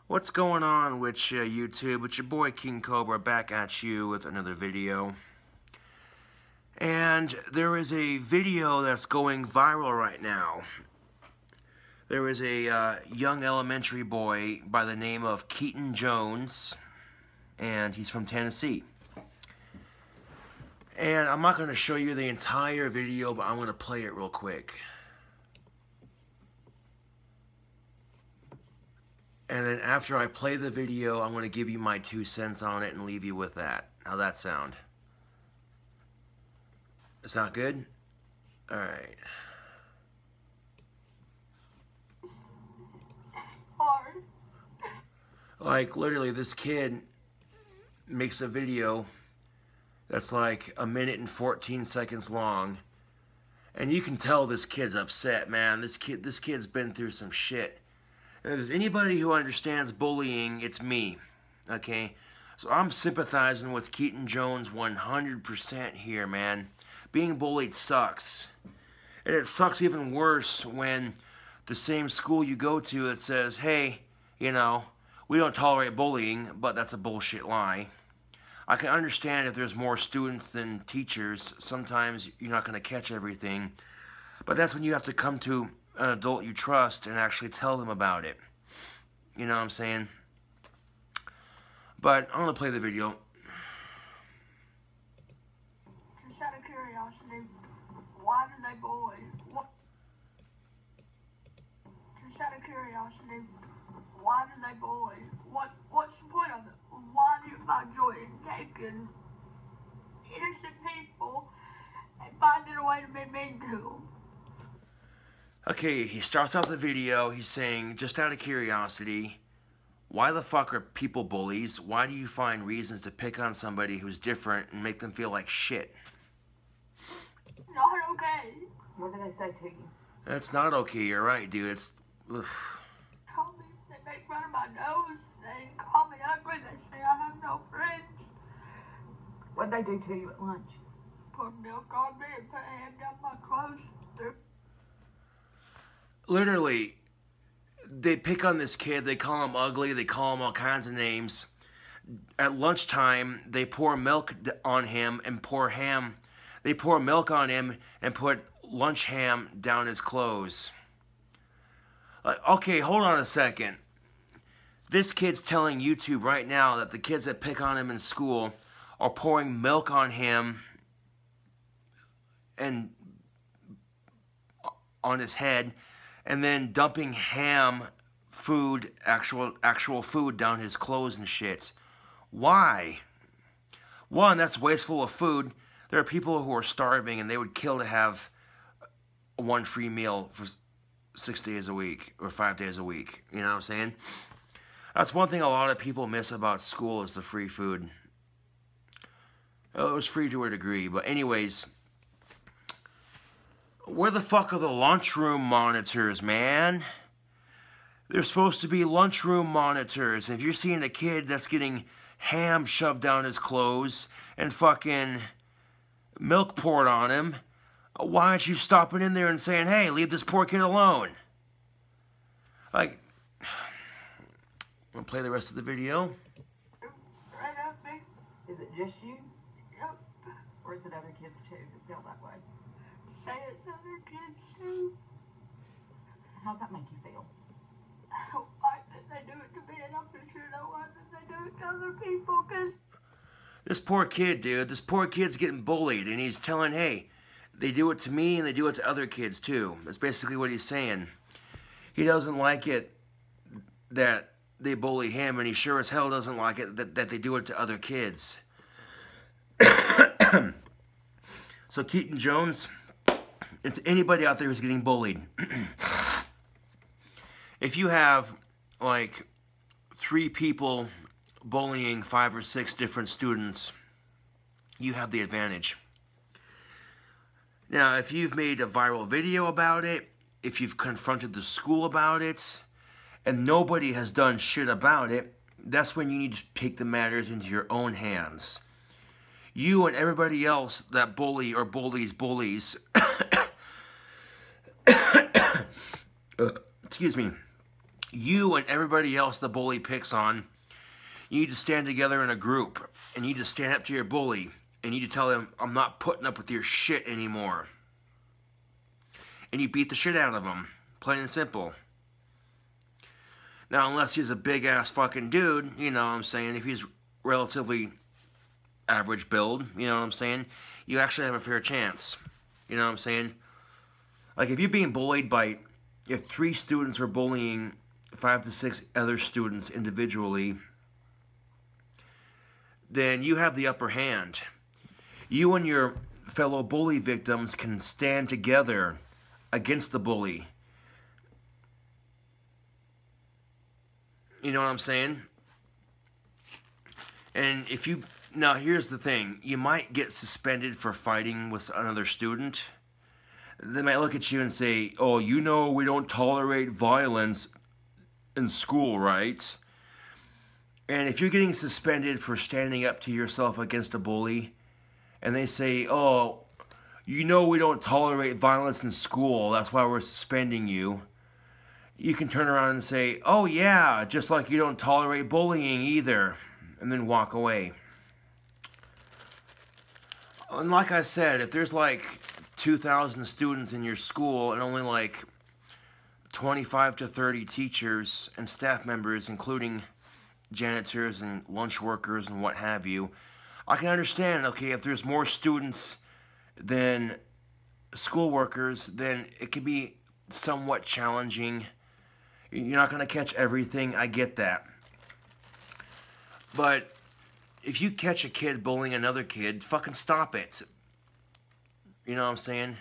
What's going on with YouTube? It's your boy King Cobra back at you with another video. And there is a video that's going viral right now. There is a young elementary boy by the name of Keaton Jones, and he's from Tennessee. And I'm not going to show you the entire video, but I'm going to play it real quick. And then after I play the video, I'm going to give you my 2 cents on it and leave you with that. How's that sound? It's not good? Alright. Hard. Like, literally, this kid makes a video that's like 1 minute and 14 seconds long. And you can tell this kid's upset, man. This kid's been through some shit. And if there's anybody who understands bullying, it's me, okay? So I'm sympathizing with Keaton Jones 100% here, man. Being bullied sucks. And it sucks even worse when the same school you go to, it says, hey, you know, we don't tolerate bullying, but that's a bullshit lie. I can understand if there's more students than teachers. Sometimes you're not going to catch everything. But that's when you have to come to an adult you trust and actually tell them about it. You know what I'm saying? But I'm going to play the video. Just out of curiosity, why do they bully? Just out of curiosity, why do they bully? What's the point of it? Why do you find joy in taking innocent people and finding a way to be mean to them? Okay, he starts off the video, he's saying, just out of curiosity, why the fuck are people bullies? Why do you find reasons to pick on somebody who's different and make them feel like shit? Not okay. What do they say to you? That's not okay, you're right, dude. It's... Call me, they make fun of my nose, they call me ugly, they say I have no friends. What'd they do to you at lunch? Put milk on me and put a hand down my clothes. Literally, they pick on this kid, they call him ugly, they call him all kinds of names. At lunchtime, they pour milk on him and pour ham. They pour milk on him and put lunch ham down his clothes. Okay, hold on a second. This kid's telling YouTube right now that the kids that pick on him in school are pouring milk on him and on his head, and then dumping ham food, actual food down his clothes and shit. Why? One, that's wasteful of food. There are people who are starving and they would kill to have one free meal for 6 days a week or 5 days a week. You know what I'm saying? That's one thing a lot of people miss about school is the free food. It was free to a degree, but anyways, where the fuck are the lunchroom monitors, man? There's supposed to be lunchroom monitors. If you're seeing a kid that's getting ham shoved down his clothes and fucking milk poured on him, why aren't you stopping in there and saying, hey, leave this poor kid alone? Like, I'm gonna play the rest of the video. Right up me. Is it just you? Yep. Or is it other kids too that feel that way? Say it's other kids too. How's that make you feel? I don't like that they do it to me, and I'm for sure don't like that they do it to other people, because This poor kid, dude, this poor kid's getting bullied, and he's telling, hey, they do it to me and they do it to other kids too. That's basically what he's saying. He doesn't like it that they bully him, and he sure as hell doesn't like it that they do it to other kids. So Keaton Jones, it's anybody out there who's getting bullied. If you have like 3 people bullying 5 or 6 different students, you have the advantage. Now, if you've made a viral video about it, if you've confronted the school about it, and nobody has done shit about it, that's when you need to take the matters into your own hands. You and everybody else that bully or bullies excuse me, you and everybody else the bully picks on, you need to stand together in a group, and you need to stand up to your bully, and you need to tell him, I'm not putting up with your shit anymore. And you beat the shit out of him, plain and simple. Now, unless he's a big-ass fucking dude, you know what I'm saying, if he's relatively average build, you know what I'm saying, you actually have a fair chance. You know what I'm saying? Like, if you're being bullied by, if 3 students are bullying 5 to 6 other students individually, then you have the upper hand. You and your fellow bully victims can stand together against the bully. You know what I'm saying? And if you, now here's the thing, you might get suspended for fighting with another student. They might look at you and say, oh, you know we don't tolerate violence in school, right? And if you're getting suspended for standing up to yourself against a bully, and they say, oh, you know we don't tolerate violence in school, that's why we're suspending you, you can turn around and say, oh yeah, just like you don't tolerate bullying either, and then walk away. And like I said, if there's like 2,000 students in your school and only like 25 to 30 teachers and staff members, including janitors and lunch workers and what have you, I can understand, okay, if there's more students than school workers, then it can be somewhat challenging. You're not going to catch everything, I get that. But if you catch a kid bullying another kid, fucking stop it. You know what I'm saying?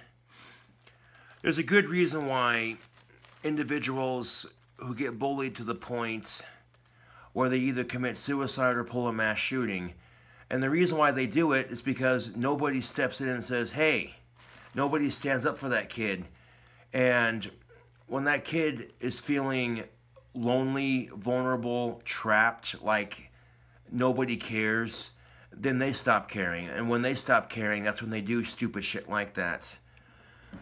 There's a good reason why individuals who get bullied to the point where they either commit suicide or pull a mass shooting. And the reason why they do it is because nobody steps in and says, hey, nobody stands up for that kid. And when that kid is feeling lonely, vulnerable, trapped, like nobody cares, then they stop caring. And when they stop caring, that's when they do stupid shit like that.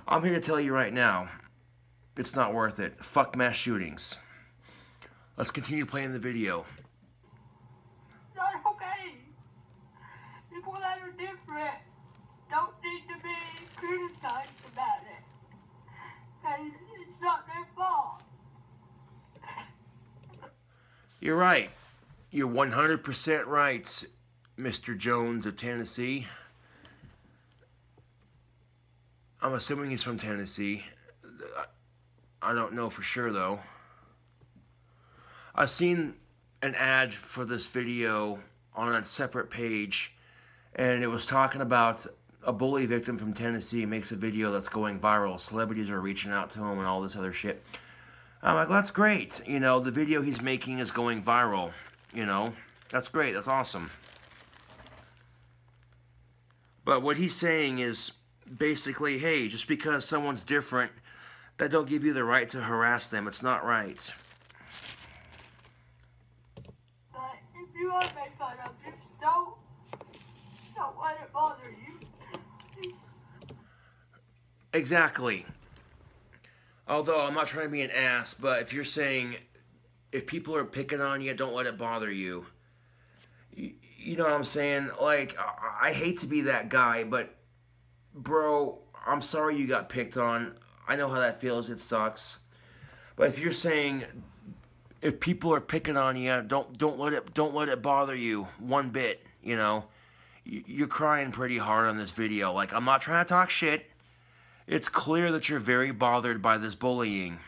I'm here to tell you right now, it's not worth it. Fuck mass shootings. Let's continue playing the video. Not okay. People that are different don't need to be criticized about it. And it's not their fault. You're right. You're 100% right, Mr. Jones of Tennessee. I'm assuming he's from Tennessee. I don't know for sure, though. I've seen an ad for this video on a separate page, and it was talking about a bully victim from Tennessee makes a video that's going viral. Celebrities are reaching out to him and all this other shit. I'm like, that's great. You know, the video he's making is going viral. You know, that's great. That's awesome. But what he's saying is basically, hey, just because someone's different, that don't give you the right to harass them. It's not right. But if you are made fun of, just don't let it bother you. Exactly. Although, I'm not trying to be an ass, but if you're saying, if people are picking on you, don't let it bother you. You know what I'm saying? Like, I hate to be that guy, but, bro, I'm sorry you got picked on. I know how that feels. It sucks. But if you're saying, if people are picking on you, don't let it bother you one bit, you know. You're crying pretty hard on this video. Like, I'm not trying to talk shit. It's clear that you're very bothered by this bullying.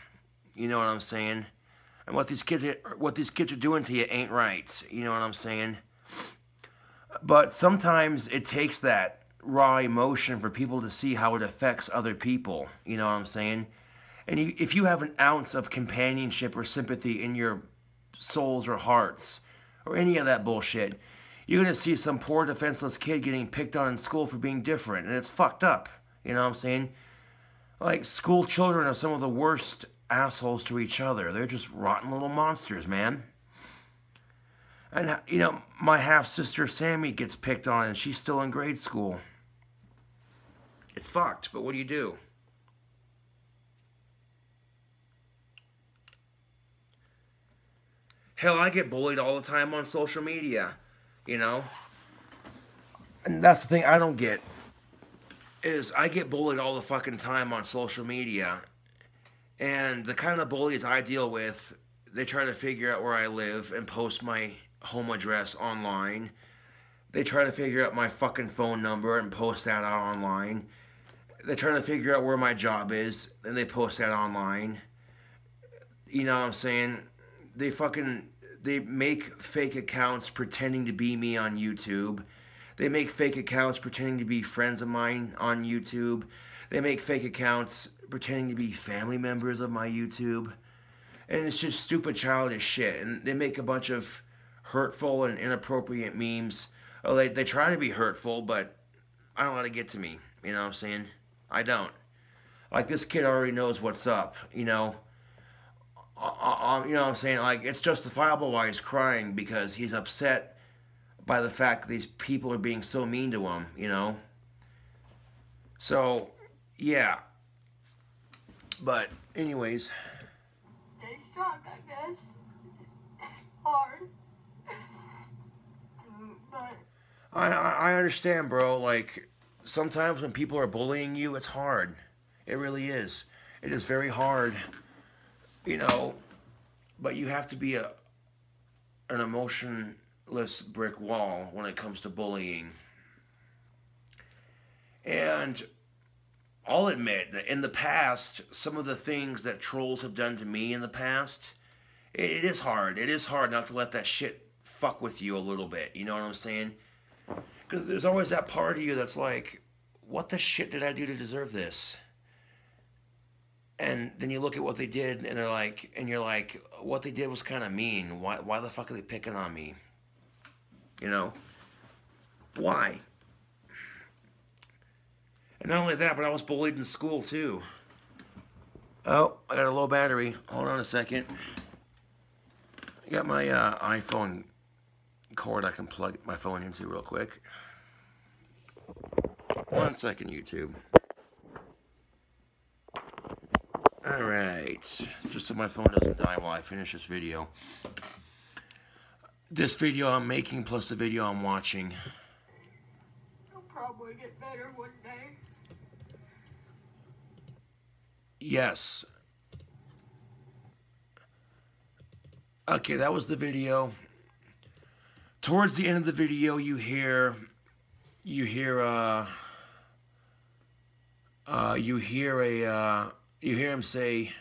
You know what I'm saying? And what these kids are doing to you ain't right. You know what I'm saying? But sometimes it takes that raw emotion for people to see how it affects other people. You know what I'm saying? And if you have an ounce of companionship or sympathy in your souls or hearts, or any of that bullshit, you're going to see some poor defenseless kid getting picked on in school for being different. And it's fucked up. You know what I'm saying? Like, school children are some of the worst assholes to each other. They're just rotten little monsters, man. And, you know, my half-sister Sammy gets picked on and she's still in grade school. It's fucked, but what do you do? Hell, I get bullied all the time on social media, you know? And that's the thing I don't get, is I get bullied all the fucking time on social media. And the kind of bullies I deal with, they try to figure out where I live and post my home address online. They try to figure out my fucking phone number and post that out online. They try to figure out where my job is and they post that online. You know what I'm saying? They make fake accounts pretending to be me on YouTube. They make fake accounts pretending to be friends of mine on YouTube. They make fake accounts pretending to be family members of my YouTube. And it's just stupid, childish shit. And they make a bunch of hurtful and inappropriate memes. Oh, they try to be hurtful, but I don't let it get to me. You know what I'm saying? I don't. Like, this kid already knows what's up, you know? You know what I'm saying? Like, it's justifiable why he's crying, because he's upset by the fact that these people are being so mean to him, you know? So, yeah. But, anyways. Stay strong, I guess. It's hard. But I understand, bro. Like, sometimes when people are bullying you, it's hard. It really is. It is very hard, you know? But you have to be an emotionless brick wall when it comes to bullying. And I'll admit that in the past, some of the things that trolls have done to me in the past, it is hard. It is hard not to let that shit fuck with you a little bit. You know what I'm saying? Because there's always that part of you that's like, what the shit did I do to deserve this? And then you look at what they did, and you're like, what they did was kind of mean. Why the fuck are they picking on me? You know? Why? And not only that, but I was bullied in school too. Oh, I got a low battery. Hold on a second. I got my iPhone cord I can plug my phone into real quick. 1 second, YouTube. Alright, just so my phone doesn't die while I finish this video. This video I'm making plus the video I'm watching. it'll probably get better one day. Yes. Okay, that was the video. Towards the end of the video, you hear him say,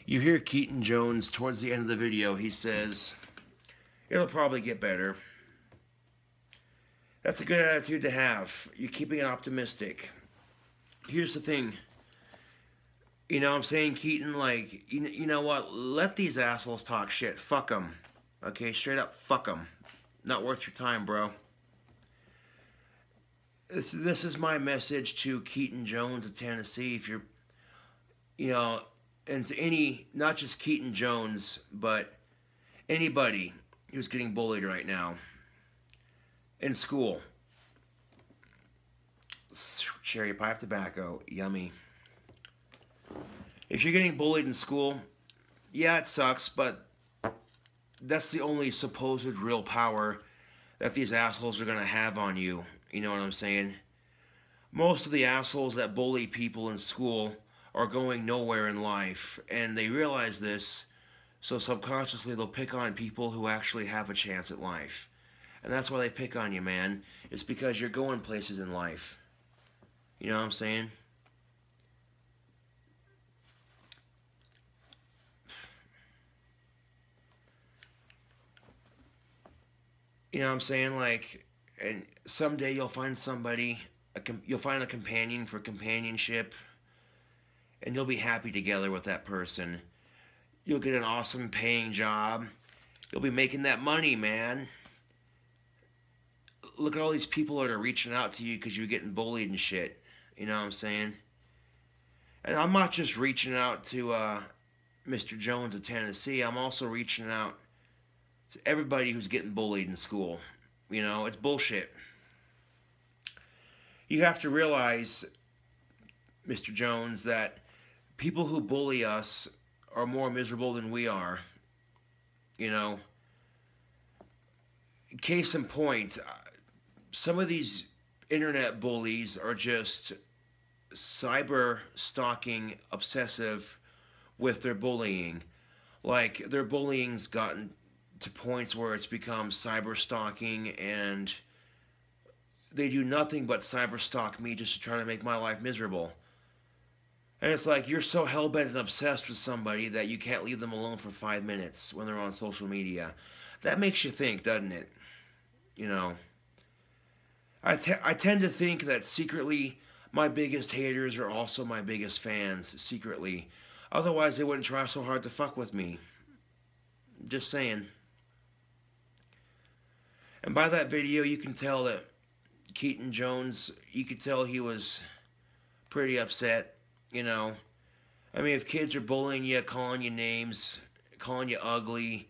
you hear Keaton Jones towards the end of the video. He says, it'll probably get better. That's a good attitude to have. You're keeping it optimistic. Here's the thing. You know what I'm saying, Keaton? Like, you know what? Let these assholes talk shit. Fuck them. Okay, straight up, fuck them. Not worth your time, bro. This is my message to Keaton Jones of Tennessee. If you're, you know, and to any, not just Keaton Jones, but anybody who's getting bullied right now in school. Cherry pipe tobacco, yummy. If you're getting bullied in school, yeah, it sucks, but that's the only supposed real power that these assholes are going to have on you. You know what I'm saying? Most of the assholes that bully people in school are going nowhere in life, and they realize this, so subconsciously they'll pick on people who actually have a chance at life. And that's why they pick on you, man. It's because you're going places in life. You know what I'm saying? You know what I'm saying? Like, and someday you'll find somebody, you'll find a companion for companionship, and you'll be happy together with that person. You'll get an awesome paying job. You'll be making that money, man. Look at all these people that are reaching out to you because you're getting bullied and shit. You know what I'm saying? And I'm not just reaching out to Mr. Jones of Tennessee. I'm also reaching out to everybody who's getting bullied in school. You know, it's bullshit. You have to realize Mr. Jones, that people who bully us are more miserable than we are. You know, case in point, some of these internet bullies are just cyber stalking obsessive with their bullying. Like, their bullying's gotten to points where it's become cyber stalking, and they do nothing but cyber stalk me just to try to make my life miserable. And it's like, you're so hell-bent and obsessed with somebody that you can't leave them alone for 5 minutes when they're on social media. That makes you think, doesn't it? You know, I tend to think that secretly my biggest haters are also my biggest fans, secretly. Otherwise, they wouldn't try so hard to fuck with me. Just saying. And by that video, you can tell that Keaton Jones, you could tell he was pretty upset, you know. I mean, if kids are bullying you, calling you names, calling you ugly,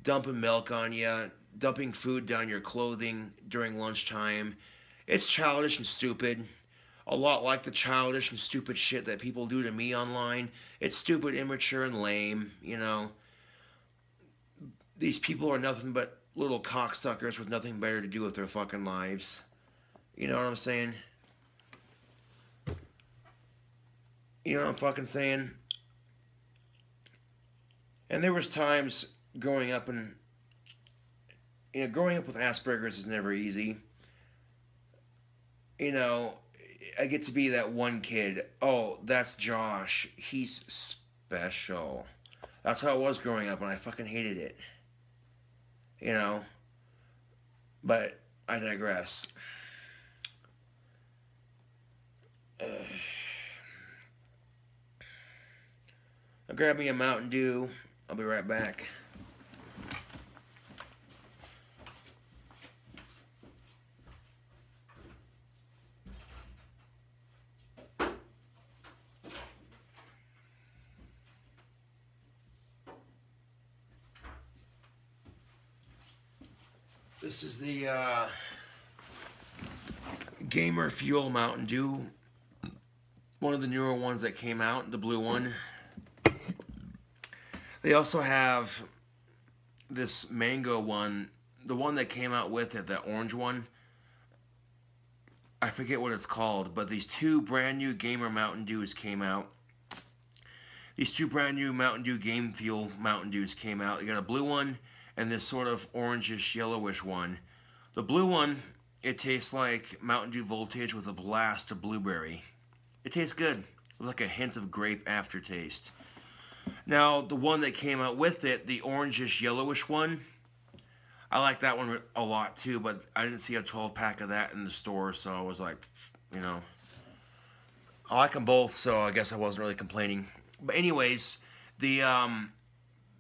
dumping milk on you, dumping food down your clothing during lunchtime, it's childish and stupid. A lot like the childish and stupid shit that people do to me online. It's stupid, immature, and lame, you know. These people are nothing but little cocksuckers with nothing better to do with their fucking lives. You know what I'm saying? You know what I'm fucking saying? And there was times growing up and, you know, growing up with Asperger's is never easy. You know, I get to be that one kid. Oh, that's Josh. He's special. That's how it was growing up, and I fucking hated it. You know? But I digress. I'll grab me a Mountain Dew. I'll be right back. This is the Gamer Fuel Mountain Dew. One of the newer ones that came out, the blue one. They also have this mango one, the one that came out with it, the orange one. I forget what it's called, but these two brand new Gamer Mountain Dews came out. These two brand new Mountain Dew Game Fuel Mountain Dews came out. You got a blue one and this sort of orangish, yellowish one. The blue one, it tastes like Mountain Dew Voltage with a blast of blueberry. It tastes good, with like a hint of grape aftertaste. Now, the one that came out with it, the orangish, yellowish one, I like that one a lot too, but I didn't see a 12-pack of that in the store, so I was like, you know, I like them both, so I guess I wasn't really complaining. But anyways, the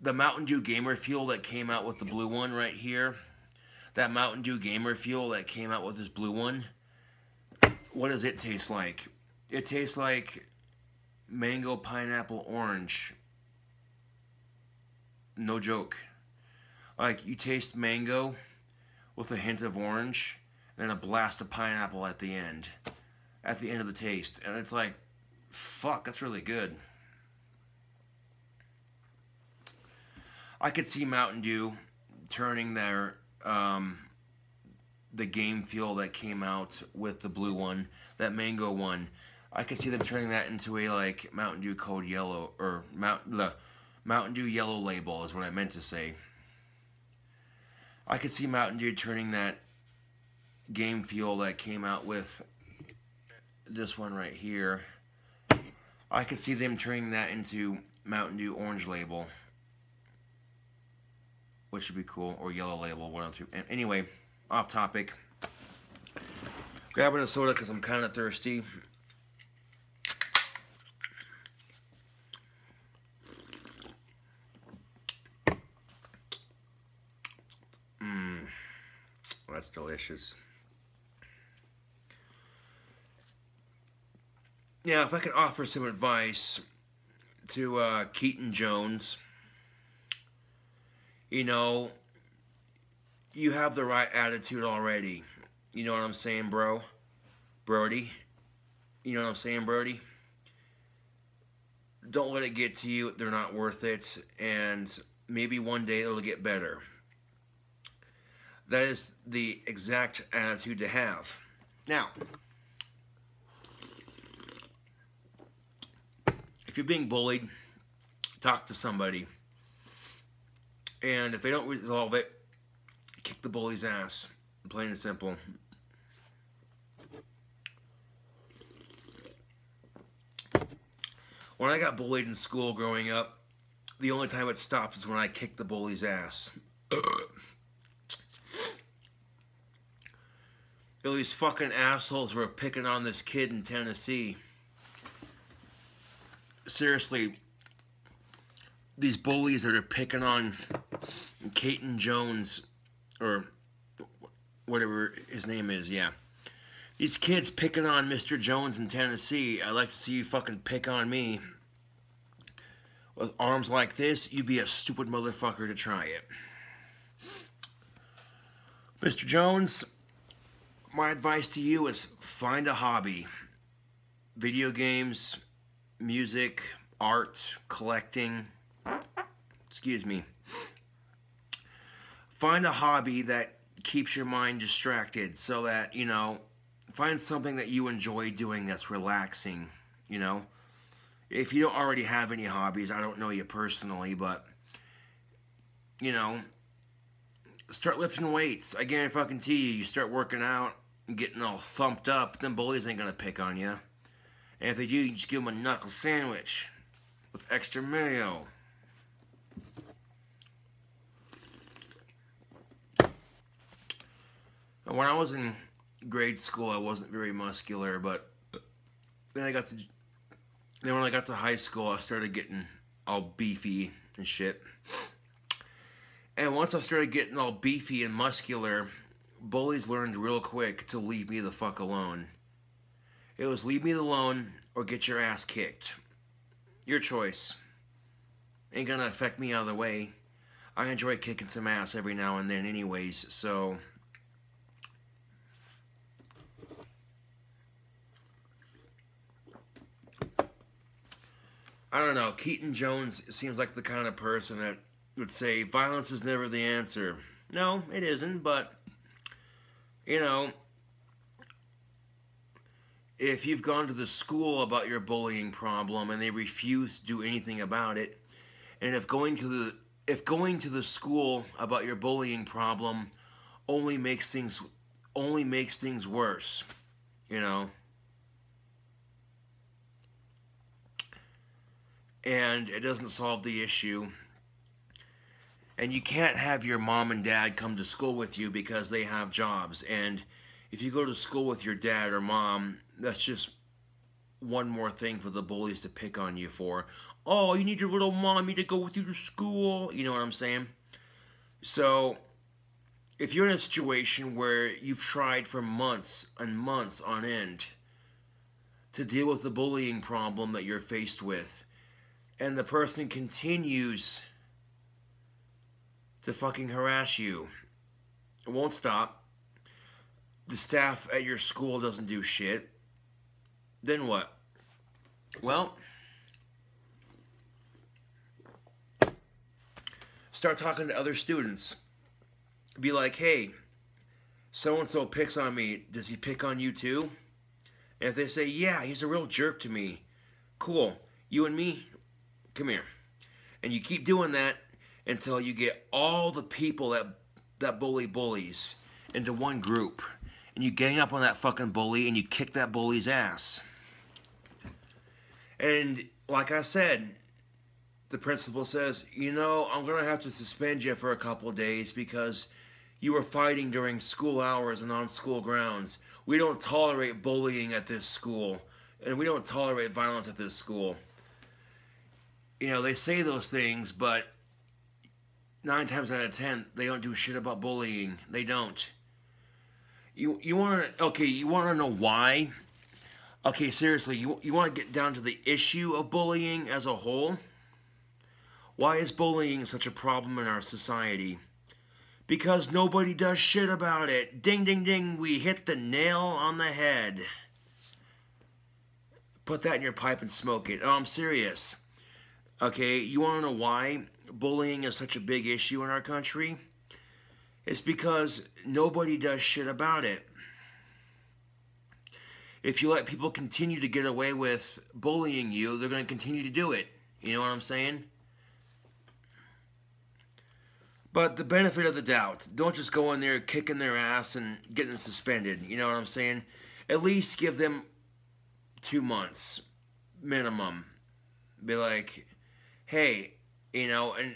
Mountain Dew Gamer Fuel that came out with the blue one right here, that Mountain Dew Gamer Fuel that came out with this blue one, what does it taste like? It tastes like mango, pineapple, orange. No joke. Like, you taste mango with a hint of orange and then a blast of pineapple at the end of the taste. And it's like, fuck, that's really good. I could see Mountain Dew turning their the Game Fuel that came out with the blue one, that mango one. I could see them turning that into a like Mountain Dew Code Yellow, or the Mountain Dew Yellow Label is what I meant to say. I could see Mountain Dew turning that Game Fuel that came out with this one right here. I could see them turning that into Mountain Dew Orange Label, which would be cool, or Yellow Label, one or two. And anyway, off topic. Grabbing a soda because I'm kind of thirsty. That's delicious. Yeah, if I could offer some advice to Keaton Jones, you know, you have the right attitude already. You know what I'm saying, bro? Brody? You know what I'm saying, Brody? don't let it get to you. They're not worth it, and maybe one day it'll get better. That is the exact attitude to have. Now, if you're being bullied, talk to somebody. And if they don't resolve it, kick the bully's ass. Plain and simple. When I got bullied in school growing up, the only time it stopped is when I kicked the bully's ass. These fucking assholes were picking on this kid in Tennessee. Seriously, these bullies that are picking on Keaton Jones, or whatever his name is, yeah. These kids picking on Mr. Jones in Tennessee. I'd like to see you fucking pick on me. With arms like this, you'd be a stupid motherfucker to try it. Mr. Jones, my advice to you is find a hobby. Video games, music, art, collecting. Excuse me. Find a hobby that keeps your mind distracted so that, you know, find something that you enjoy doing that's relaxing, you know. If you don't already have any hobbies, I don't know you personally, but, you know, start lifting weights. I guarantee you start working out and getting all thumped up, then bullies ain't gonna pick on you. And if they do, you just give them a knuckle sandwich with extra mayo. When I was in grade school, I wasn't very muscular, but then when I got to high school, I started getting all beefy and shit. And once I started getting all beefy and muscular, bullies learned real quick to leave me the fuck alone. It was leave me alone or get your ass kicked. Your choice. Ain't gonna affect me either way. I enjoy kicking some ass every now and then anyways, so... I don't know, Keaton Jones seems like the kind of person that would say, violence is never the answer. No, it isn't, but, you know, if you've gone to the school about your bullying problem and they refuse to do anything about it, and if going to the school about your bullying problem only makes things worse, you know, and it doesn't solve the issue. And you can't have your mom and dad come to school with you because they have jobs. And if you go to school with your dad or mom, that's just one more thing for the bullies to pick on you for. Oh, you need your little mommy to go with you to school. You know what I'm saying? So, if you're in a situation where you've tried for months and months on end to deal with the bullying problem that you're faced with, and the person continues to fucking harass you, it won't stop. The staff at your school doesn't do shit. Then what? Well, start talking to other students. Be like, hey, so-and-so picks on me. Does he pick on you too? And if they say, yeah, he's a real jerk to me. Cool. You and me, come here. And you keep doing that until you get all the people that bully bullies into one group. And you gang up on that fucking bully and you kick that bully's ass. And like I said, the principal says, you know, I'm going to have to suspend you for a couple of days because you were fighting during school hours and on school grounds. We don't tolerate bullying at this school. And we don't tolerate violence at this school. You know, they say those things, but 9 times out of 10, they don't do shit about bullying. They don't. You want to know why? Okay, seriously, you want to get down to the issue of bullying as a whole? Why is bullying such a problem in our society? Because nobody does shit about it. Ding, ding, ding, we hit the nail on the head. Put that in your pipe and smoke it. Oh, I'm serious. Okay, you want to know why bullying is such a big issue in our country? It's because nobody does shit about it. If you let people continue to get away with bullying you, they're going to continue to do it. You know what I'm saying? But the benefit of the doubt, don't just go in there kicking their ass and getting suspended. You know what I'm saying? At least give them 2 months minimum. Be like, hey, and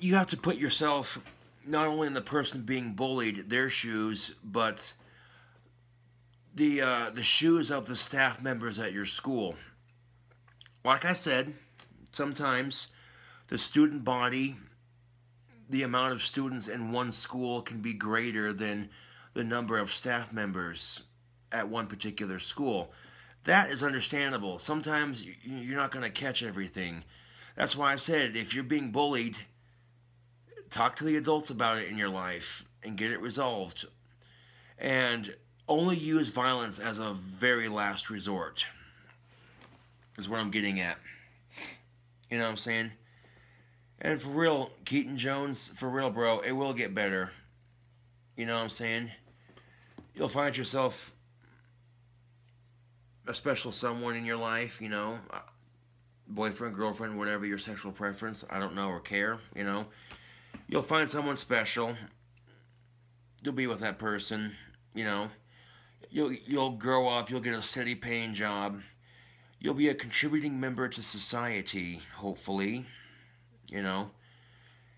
you have to put yourself not only in the person being bullied, their shoes, but the shoes of the staff members at your school. Like I said, sometimes the student body, the amount of students in one school can be greater than the number of staff members at one particular school. That is understandable. Sometimes you're not going to catch everything. That's why I said, if you're being bullied, talk to the adults about it in your life and get it resolved. And only use violence as a very last resort, is what I'm getting at. You know what I'm saying? And for real, Keaton Jones, for real, bro, it will get better. You know what I'm saying? You'll find yourself a special someone in your life, boyfriend, girlfriend, whatever your sexual preference, I don't know or care, You'll find someone special. You'll be with that person, You'll grow up, you'll get a steady paying job. You'll be a contributing member to society, hopefully,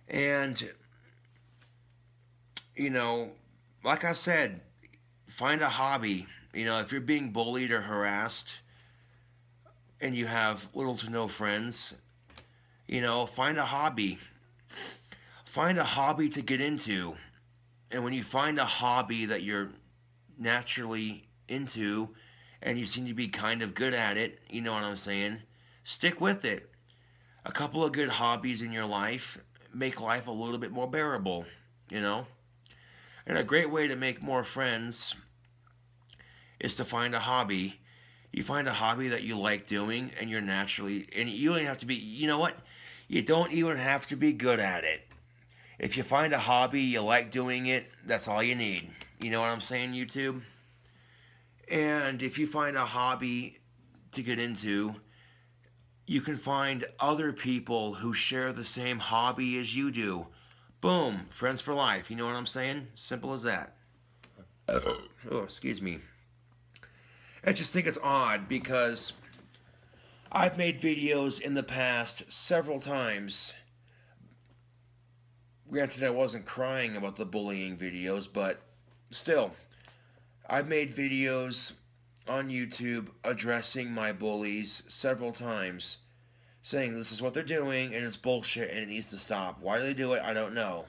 And, like I said, find a hobby. If you're being bullied or harassed and you have little to no friends, find a hobby. Find a hobby to get into. And when you find a hobby that you're naturally into and you seem to be kind of good at it, you know what I'm saying? Stick with it. A couple of good hobbies in your life make life a little bit more bearable, And a great way to make more friends is to find a hobby. You find a hobby that you like doing and you're naturally, and you don't have to be, you know what? You don't even have to be good at it. If you find a hobby, you like doing it, that's all you need. You know what I'm saying, YouTube? And if you find a hobby to get into, you can find other people who share the same hobby as you do. Boom, friends for life. You know what I'm saying? Simple as that. Oh, excuse me. I just think it's odd because I've made videos in the past several times. Granted, I wasn't crying about the bullying videos, but still, I've made videos on YouTube addressing my bullies several times, saying this is what they're doing and it's bullshit and it needs to stop. Why do they do it? I don't know.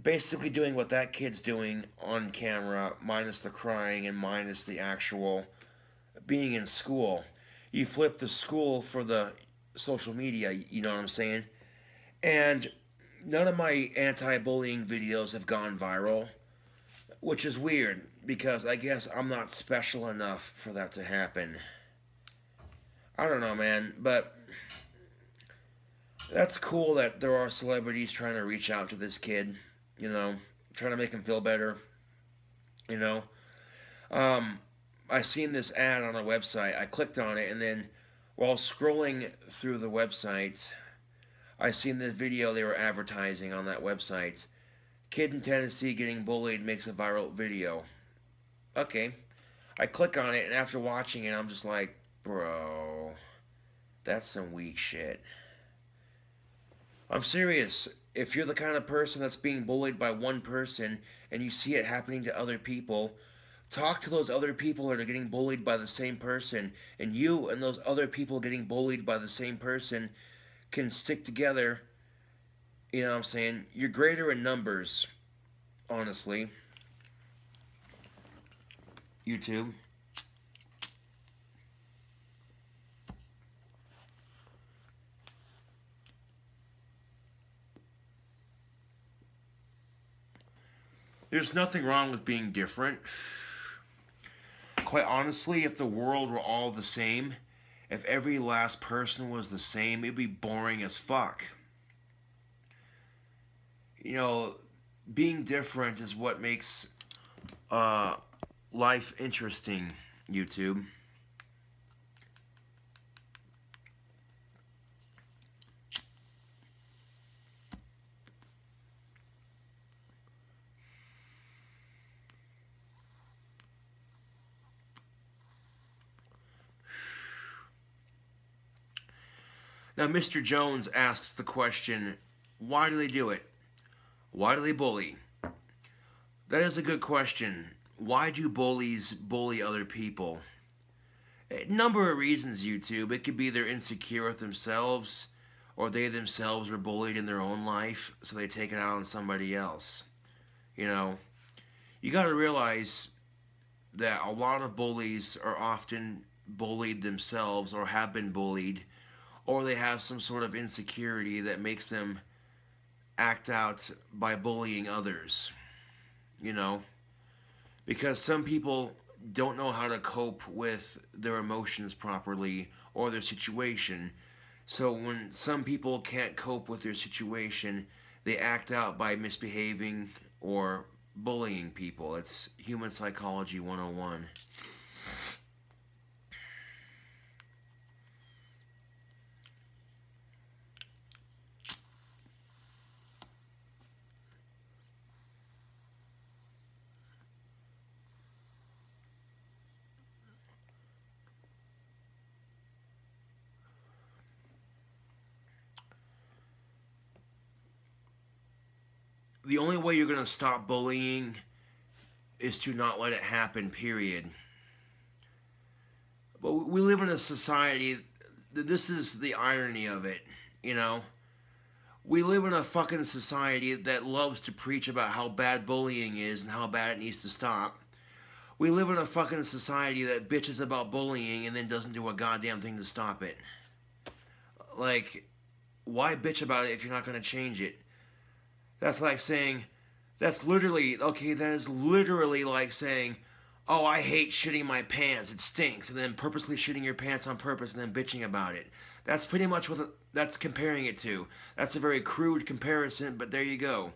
Basically doing what that kid's doing on camera, minus the crying and minus the actual being in school. You flip the school for the social media, you know what I'm saying? And none of my anti-bullying videos have gone viral, which is weird, because I guess I'm not special enough for that to happen. I don't know, man, but that's cool that there are celebrities trying to reach out to this kid, trying to make him feel better, I seen this ad on a website. I clicked on it, and then while scrolling through the website, I seen this video they were advertising on that website. Kid in Tennessee getting bullied makes a viral video. Okay. I click on it, and after watching it, I'm just like, bro, that's some weak shit. I'm serious. If you're the kind of person that's being bullied by one person and you see it happening to other people, talk to those other people that are getting bullied by the same person, and you and those other people getting bullied by the same person can stick together. You know what I'm saying? You're greater in numbers, honestly. YouTube. There's nothing wrong with being different. Quite honestly, if the world were all the same, if every last person was the same, it'd be boring as fuck. You know, being different is what makes life interesting, YouTube. Now, Mr. Jones asks the question, why do they do it? Why do they bully? That is a good question. Why do bullies bully other people? A number of reasons, YouTube. It could be they're insecure with themselves, or they themselves were bullied in their own life, so they take it out on somebody else. You know, you got to realize that a lot of bullies are often bullied themselves, or have been bullied, or they have some sort of insecurity that makes them act out by bullying others. You know, because some people don't know how to cope with their emotions properly or their situation. So when some people can't cope with their situation, they act out by misbehaving or bullying people. It's human psychology 101. The only way you're going to stop bullying is to not let it happen, period. But we live in a society, this is the irony of it, you know? We live in a fucking society that loves to preach about how bad bullying is and how bad it needs to stop. We live in a fucking society that bitches about bullying and then doesn't do a goddamn thing to stop it. Like, why bitch about it if you're not going to change it? That's like saying, that is literally like saying, oh, I hate shitting my pants, it stinks, and then purposely shitting your pants on purpose and then bitching about it. That's pretty much what that's comparing it to. That's a very crude comparison, but there you go.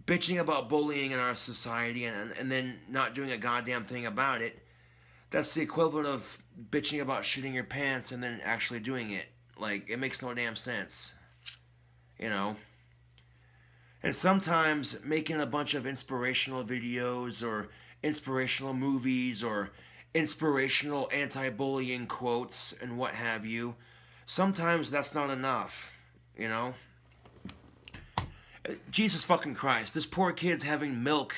Bitching about bullying in our society and then not doing a goddamn thing about it, that's the equivalent of bitching about shitting your pants and then actually doing it. Like, it makes no damn sense. You know? And sometimes making a bunch of inspirational videos or inspirational movies or inspirational anti-bullying quotes and what have you, sometimes that's not enough, you know? Jesus fucking Christ, this poor kid's having milk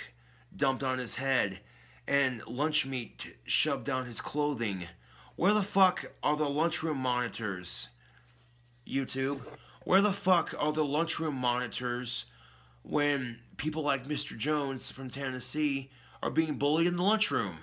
dumped on his head and lunch meat shoved down his clothing. Where the fuck are the lunchroom monitors, YouTube? Where the fuck are the lunchroom monitors when people like Mr. Jones from Tennessee are being bullied in the lunchroom?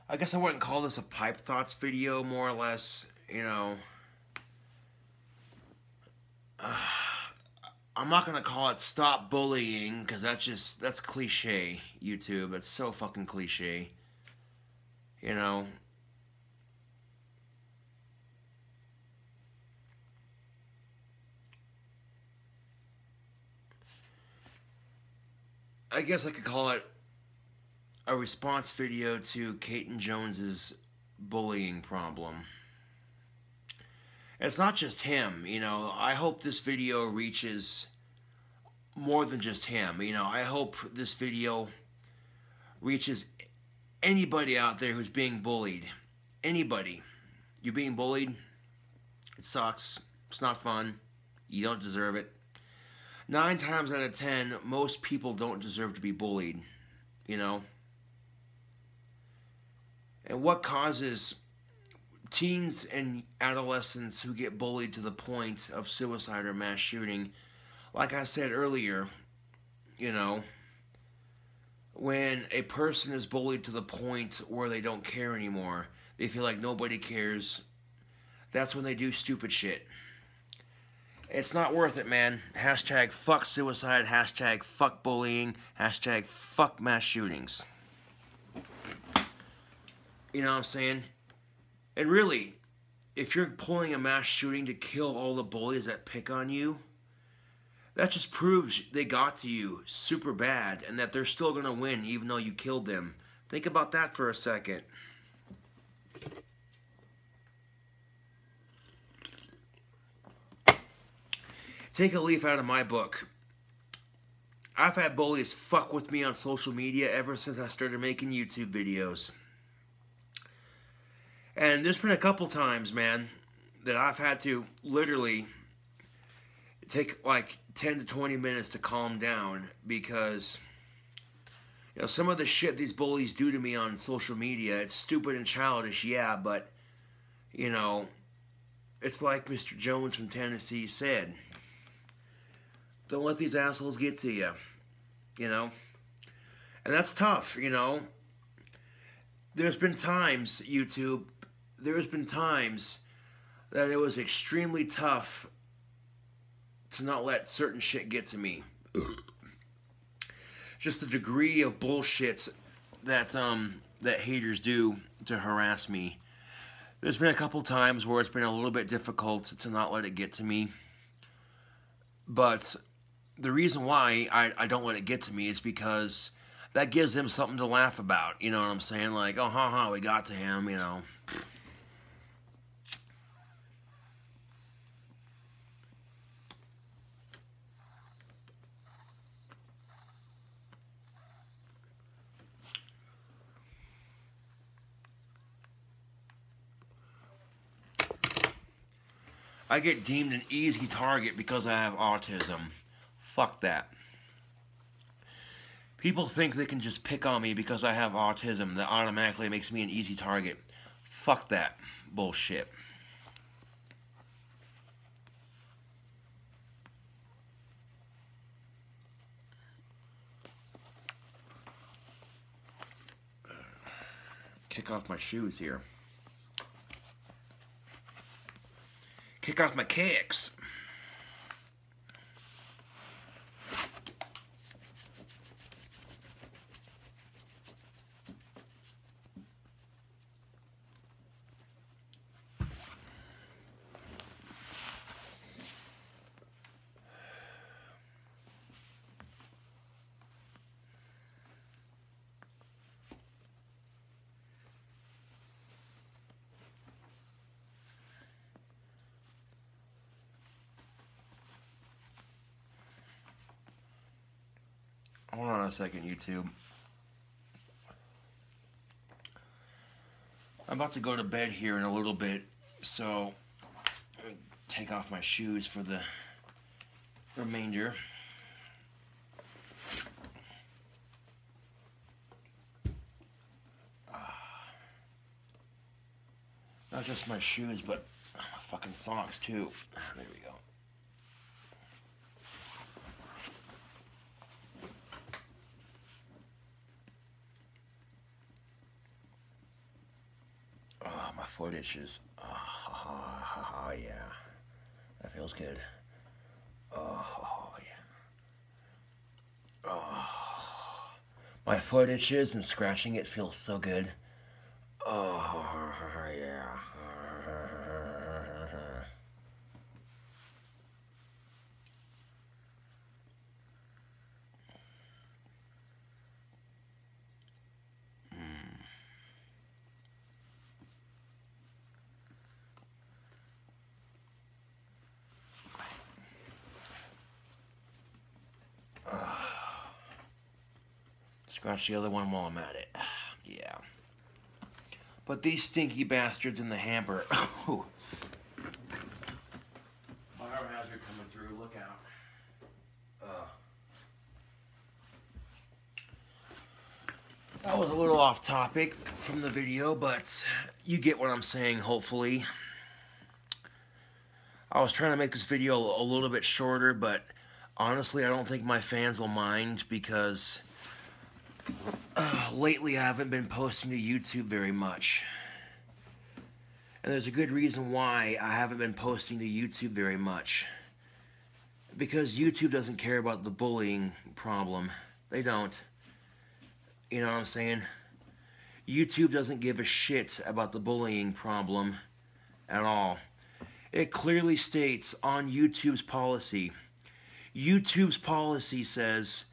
I guess I wouldn't call this a pipe thoughts video, more or less, you know. I'm not going to call it stop bullying, because that's cliche, YouTube. That's so fucking cliche. You know. I guess I could call it a response video to Keaton Jones's bullying problem. It's not just him, you know. I hope this video reaches more than just him, you know. I hope this video reaches anybody out there who's being bullied. Anybody. You're being bullied? It sucks. It's not fun. You don't deserve it. 9 times out of 10, most people don't deserve to be bullied, you know? And what causes teens and adolescents who get bullied to the point of suicide or mass shooting? Like I said earlier, you know, when a person is bullied to the point where they don't care anymore, they feel like nobody cares, that's when they do stupid shit. It's not worth it, man. Hashtag fuck suicide, hashtag fuck bullying, hashtag fuck mass shootings. You know what I'm saying? And really, if you're pulling a mass shooting to kill all the bullies that pick on you, that just proves they got to you super bad and that they're still going to win even though you killed them. Think about that for a second. Take a leaf out of my book. I've had bullies fuck with me on social media ever since I started making YouTube videos. And there's been a couple times, man, that I've had to literally take like 10 to 20 minutes to calm down because, you know, some of the shit these bullies do to me on social media, it's stupid and childish, yeah, but, you know, it's like Mr. Jones from Tennessee said. Don't let these assholes get to you, you know? And that's tough, you know? There's been times, YouTube, there's been times that it was extremely tough to not let certain shit get to me. Just the degree of bullshit that that haters do to harass me. There's been a couple times where it's been a little bit difficult to not let it get to me. But the reason why I don't let it get to me is because that gives them something to laugh about. You know what I'm saying? Like, oh, haha, we got to him, you know. I get deemed an easy target because I have autism. Fuck that. People think they can just pick on me because I have autism. That automatically makes me an easy target. Fuck that bullshit. Kick off my shoes here. Kick off my kicks. Hold on a second, YouTube. I'm about to go to bed here in a little bit, so I'm gonna take off my shoes for the remainder. Not just my shoes, but my fucking socks too. There we go. My foot itches. Oh, yeah. That feels good. Oh, yeah. Oh, my foot itches and scratching it feels so good. Oh, yeah. Scratch the other one while I'm at it. Yeah. But these stinky bastards in the hamper. traffic coming through. Look out. That was a little off topic from the video, but you get what I'm saying, hopefully. I was trying to make this video a little bit shorter, but honestly, I don't think my fans will mind because lately I haven't been posting to YouTube very much. And there's a good reason why I haven't been posting to YouTube very much. Because YouTube doesn't care about the bullying problem. They don't. You know what I'm saying? YouTube doesn't give a shit about the bullying problem at all. It clearly states on YouTube's policy. YouTube's policy says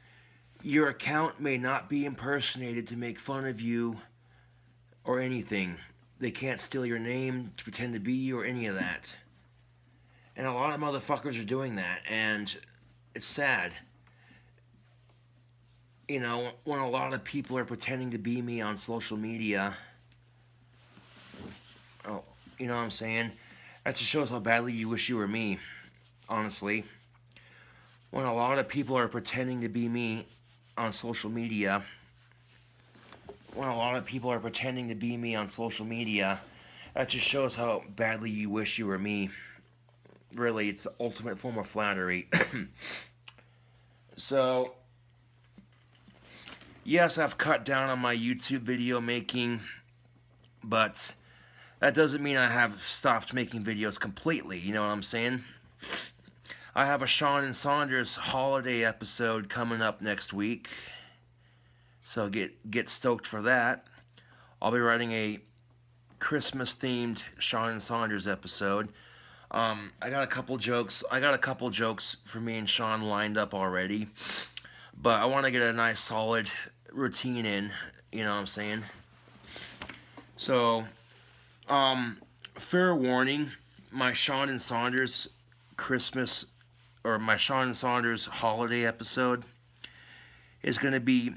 your account may not be impersonated to make fun of you or anything. They can't steal your name to pretend to be you or any of that. And a lot of motherfuckers are doing that, and it's sad. You know, when a lot of people are pretending to be me on social media. Oh, you know what I'm saying? That just shows how badly you wish you were me, honestly. When a lot of people are pretending to be me on social media. When a lot of people are pretending to be me on social media, that just shows how badly you wish you were me. Really, it's the ultimate form of flattery. So, yes, I've cut down on my YouTube video making, but that doesn't mean I have stopped making videos completely, you know what I'm saying? I have a Sean and Saunders holiday episode coming up next week, so get stoked for that. I'll be writing a Christmas-themed Sean and Saunders episode. I got a couple jokes for me and Sean lined up already, but I want to get a nice solid routine in, you know what I'm saying? So, fair warning, my Sean and Saunders Christmas, or my Sean and Saunders holiday episode is going to be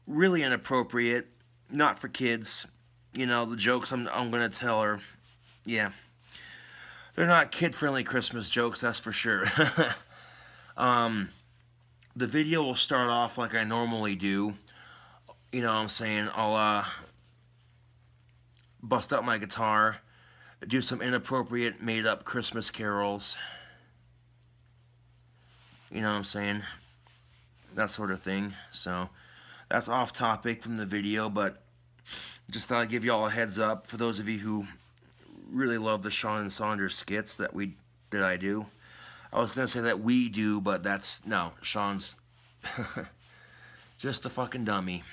really inappropriate, not for kids. You know, the jokes I'm going to tell are, yeah, they're not kid-friendly Christmas jokes, that's for sure. The video will start off like I normally do. You know what I'm saying? I'll bust out my guitar, do some inappropriate made-up Christmas carols. You know what I'm saying? That sort of thing. So, that's off topic from the video, but just thought I'd give y'all a heads up for those of you who really love the Sean and Saunders skits that I do. I was going to say that we do, but no, Sean's just a fucking dummy.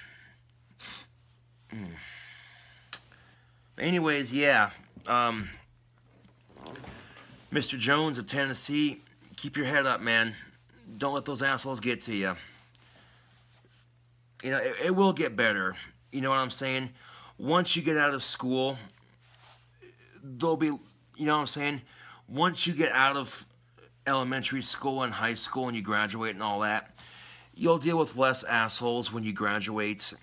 Anyways, yeah. Mr. Jones of Tennessee, keep your head up, man. Don't let those assholes get to you. You know, it will get better. You know what I'm saying? Once you get out of school, there'll be, you know what I'm saying? Once you get out of elementary school and high school and you graduate and all that, you'll deal with less assholes when you graduate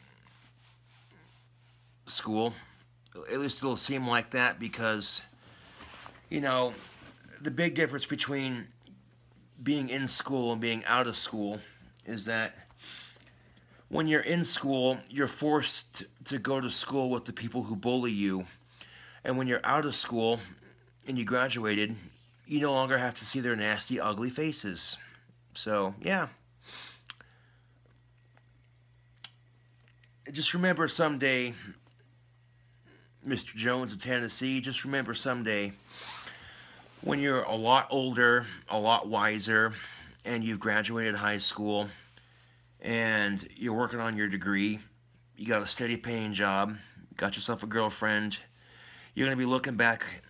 school. At least it'll seem like that because, you know, the big difference between being in school and being out of school is that when you're in school, you're forced to go to school with the people who bully you. And when you're out of school and you graduated, you no longer have to see their nasty, ugly faces. So, yeah. Just remember someday, Mr. Jones of Tennessee, just remember someday when you're a lot older, a lot wiser, and you've graduated high school, and you're working on your degree, you got a steady paying job, got yourself a girlfriend, you're going to be looking back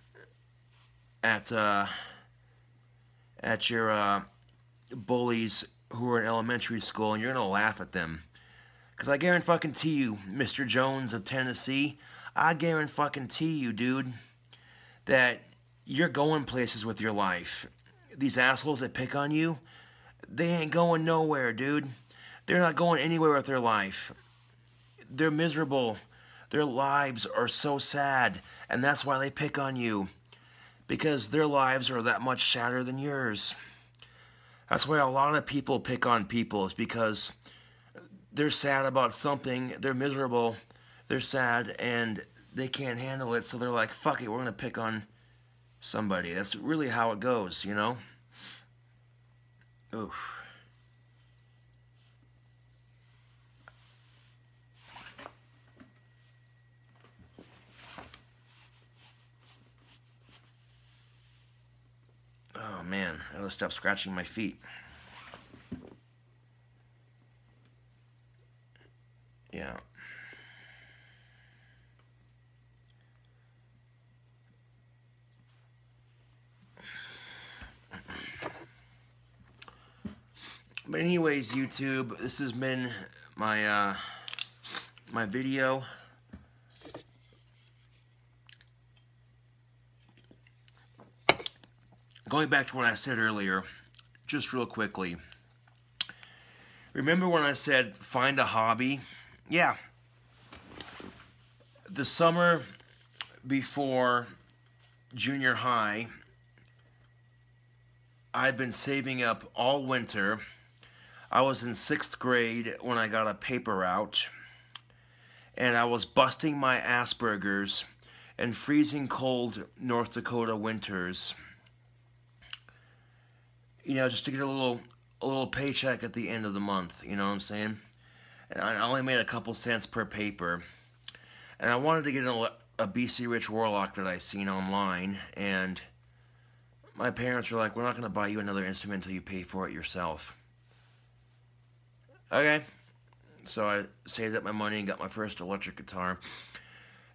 at your bullies who were in elementary school, and you're going to laugh at them. Because I guarantee you, Mr. Jones of Tennessee, I guarantee you, dude, that you're going places with your life. These assholes that pick on you, they ain't going nowhere, dude. They're not going anywhere with their life. They're miserable. Their lives are so sad, and that's why they pick on you. because their lives are that much sadder than yours. That's why a lot of people pick on people, is because they're sad about something, they're miserable, they're sad, and they can't handle it, so they're like, fuck it, we're gonna pick on somebody. That's really how it goes, you know? Oof. Oh man, I gotta stop scratching my feet. Yeah. But anyways, YouTube, this has been my my video. Going back to what I said earlier, just real quickly. Remember when I said find a hobby? Yeah. The summer before junior high, I'd been saving up all winter. I was in 6th grade when I got a paper route, and I was busting my Asperger's in freezing cold North Dakota winters, you know, just to get a little paycheck at the end of the month, you know what I'm saying? And I only made a couple cents per paper, and I wanted to get a BC Rich Warlock that I seen online, and my parents were like, we're not going to buy you another instrument until you pay for it yourself. Okay, so I saved up my money and got my first electric guitar,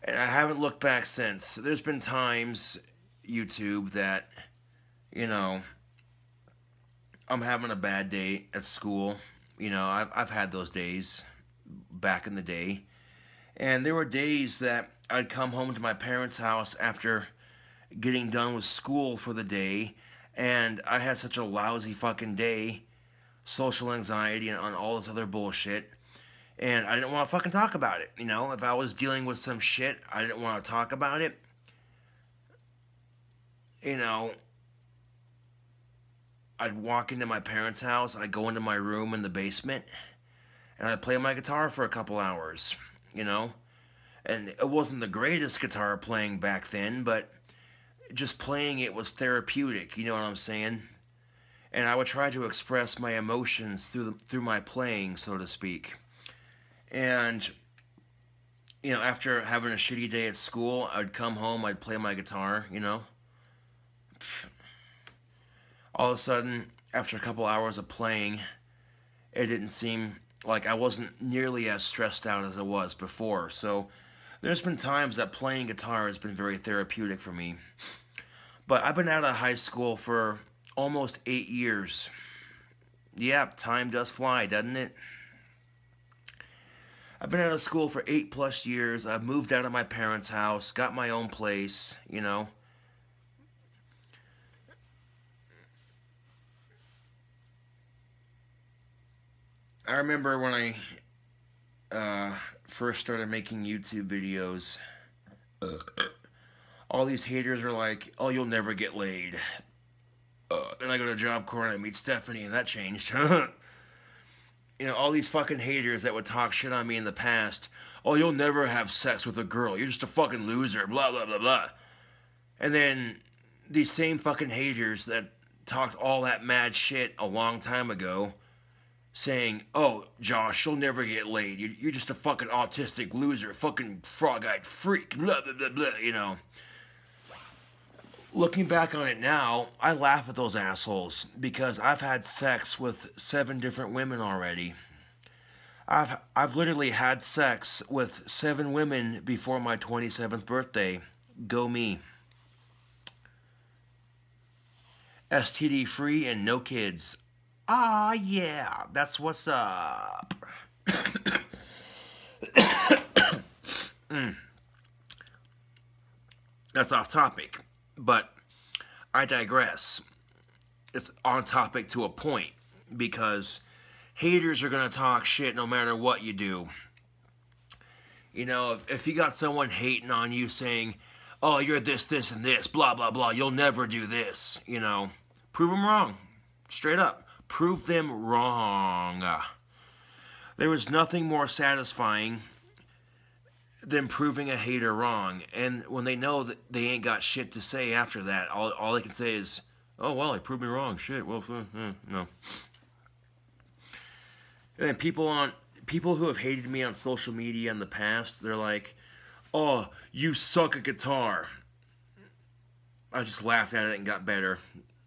and I haven't looked back since. There's been times, YouTube, that, you know, I'm having a bad day at school. You know, I've had those days back in the day, and there were days that I'd come home to my parents' house after getting done with school for the day, and I had such a lousy fucking day, social anxiety and on all this other bullshit, and I didn't want to fucking talk about it. You know, if I was dealing with some shit, I didn't want to talk about it. You know, I'd walk into my parents' house, I'd go into my room in the basement, and I'd play my guitar for a couple hours, you know? And it wasn't the greatest guitar playing back then, but just playing it was therapeutic, you know what I'm saying? And I would try to express my emotions through my playing, so to speak. And, you know, after having a shitty day at school, I'd come home, I'd play my guitar, you know? All of a sudden, after a couple hours of playing, it didn't seem like I wasn't nearly as stressed out as I was before. So there's been times that playing guitar has been very therapeutic for me. But I've been out of high school for almost 8 years. Yeah, time does fly, doesn't it? I've been out of school for 8+ years. I've moved out of my parents' house, got my own place, you know. I remember when I first started making YouTube videos, all these haters are like, oh, you'll never get laid. Then I go to Job Corps and I meet Stephanie, and that changed. You know, all these fucking haters that would talk shit on me in the past. Oh, you'll never have sex with a girl. You're just a fucking loser, blah, blah, blah, blah. And then these same fucking haters that talked all that mad shit a long time ago, saying, oh, Josh, you'll never get laid. You're just a fucking autistic loser, fucking frog-eyed freak, blah, blah, blah, blah, you know. Looking back on it now, I laugh at those assholes because I've had sex with 7 different women already. I've literally had sex with 7 women before my 27th birthday. Go me. STD free and no kids. Ah, yeah, that's what's up. That's off topic, but I digress. It's on topic to a point, because haters are going to talk shit no matter what you do. You know, if you got someone hating on you saying, oh, you're this, this, and this, blah, blah, blah, you'll never do this, you know. Prove them wrong. Straight up. Prove them wrong. There was nothing more satisfying than proving a hater wrong. And when they know that they ain't got shit to say after that, all they can say is, oh, well, he proved me wrong. Shit, well, no. And people who have hated me on social media in the past, they're like, oh, you suck at guitar. I just laughed at it and got better.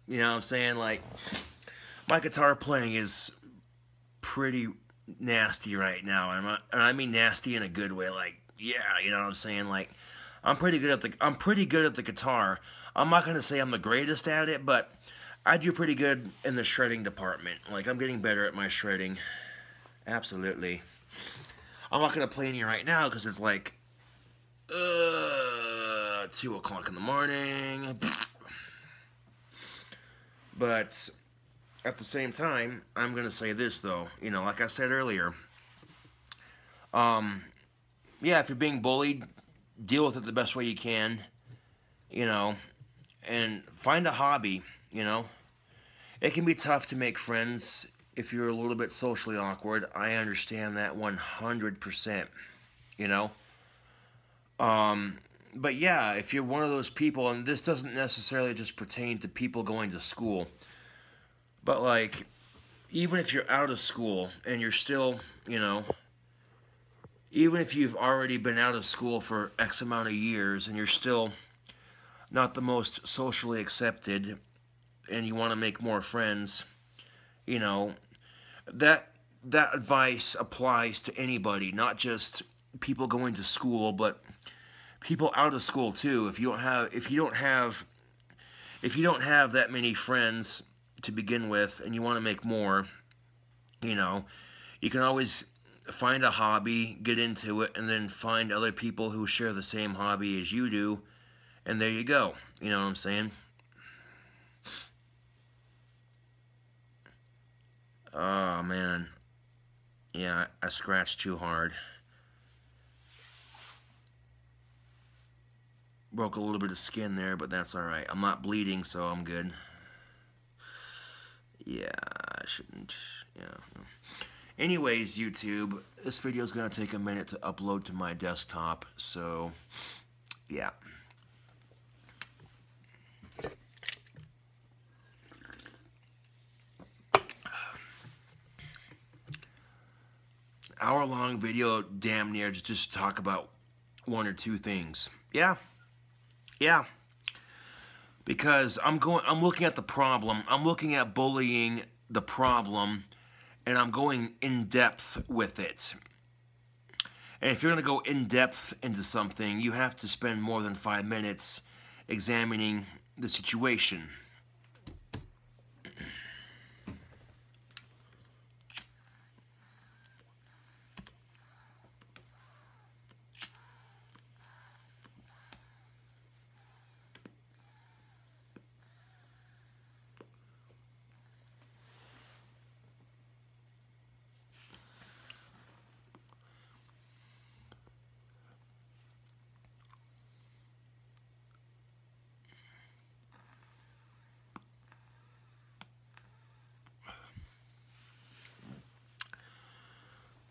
You know what I'm saying? Like, my guitar playing is pretty nasty right now. And I mean nasty in a good way. Like, yeah, you know what I'm saying? Like, I'm pretty good at the guitar. I'm not gonna say I'm the greatest at it, but I do pretty good in the shredding department. Like, I'm getting better at my shredding. Absolutely. I'm not gonna play any right now because it's like 2 o'clock in the morning. But at the same time, I'm gonna say this though. You know, like I said earlier, yeah, if you're being bullied, deal with it the best way you can. You know, and find a hobby. You know, it can be tough to make friends if you're a little bit socially awkward. I understand that 100%. You know. But yeah, if you're one of those people, and this doesn't necessarily just pertain to people going to school, but like, even if you're out of school and you're still, you know, even if you've already been out of school for X amount of years and you're still not the most socially accepted and you want to make more friends, you know, that advice applies to anybody, not just people going to school, but people out of school too. If you don't have that many friends to begin with and you want to make more, you know, you can always find a hobby, get into it, and then find other people who share the same hobby as you do, and there you go. You know what I'm saying? Oh man, yeah, I scratched too hard. Broke a little bit of skin there, but that's alright. I'm not bleeding, so I'm good. Yeah, I shouldn't. Yeah. Anyways, YouTube, this video is going to take a minute to upload to my desktop, so yeah. Hour-long video, damn near, to just talk about 1 or 2 things. Yeah. Yeah. Because I'm looking at the problem. I'm looking at bullying, the problem, and I'm going in depth with it. And if you're going to go in depth into something, you have to spend more than 5 minutes examining the situation.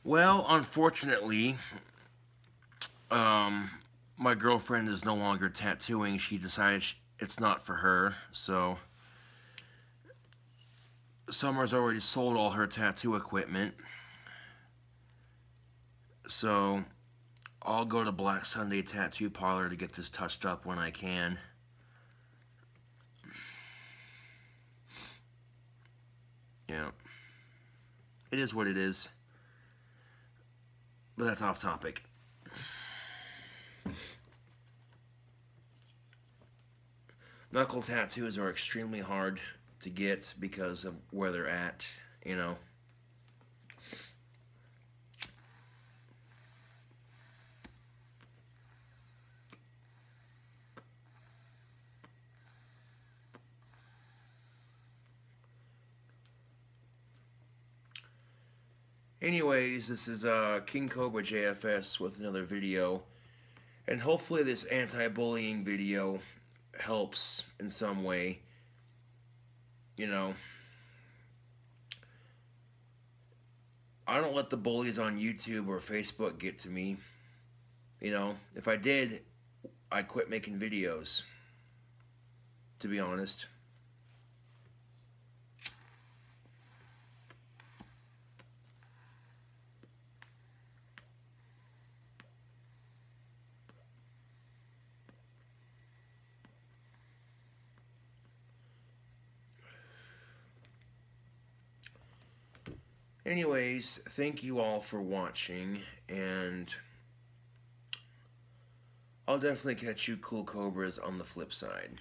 Well, unfortunately, my girlfriend is no longer tattooing. She decided it's not for her, so Summer's already sold all her tattoo equipment. So I'll go to Black Sunday Tattoo Parlor to get this touched up when I can. Yeah. It is what it is. But that's off topic. Knuckle tattoos are extremely hard to get because of where they're at, you know. Anyways, this is King Cobra JFS with another video. And hopefully this anti-bullying video helps in some way. You know, I don't let the bullies on YouTube or Facebook get to me. You know, if I did, I'd quit making videos, to be honest. Anyways, thank you all for watching, and I'll definitely catch you cool cobras on the flip side.